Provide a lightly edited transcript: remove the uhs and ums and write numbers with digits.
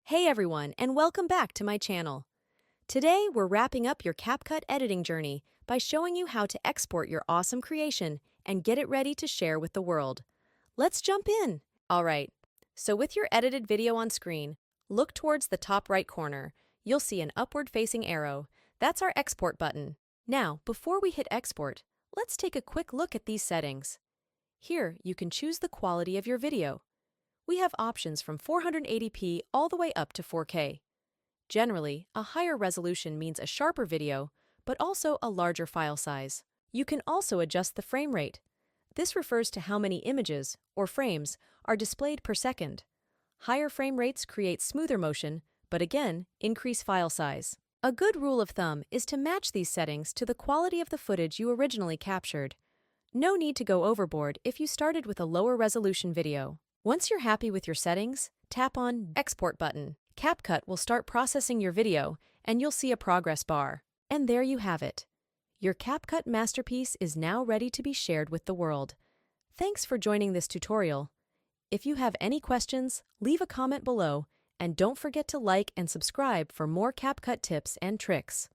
Hey everyone, and welcome back to my channel. Today, we're wrapping up your CapCut editing journey by showing you how to export your awesome creation and get it ready to share with the world. Let's jump in! Alright, so with your edited video on screen, look towards the top right corner. You'll see an upward-facing arrow. That's our export button. Now, before we hit export, let's take a quick look at these settings. Here, you can choose the quality of your video. We have options from 480p all the way up to 4K. Generally, a higher resolution means a sharper video, but also a larger file size. You can also adjust the frame rate. This refers to how many images, or frames, are displayed per second. Higher frame rates create smoother motion, but again, increase file size. A good rule of thumb is to match these settings to the quality of the footage you originally captured. No need to go overboard if you started with a lower resolution video. Once you're happy with your settings, tap on Export button. CapCut will start processing your video, and you'll see a progress bar. And there you have it. Your CapCut masterpiece is now ready to be shared with the world. Thanks for joining this tutorial. If you have any questions, leave a comment below, and don't forget to like and subscribe for more CapCut tips and tricks.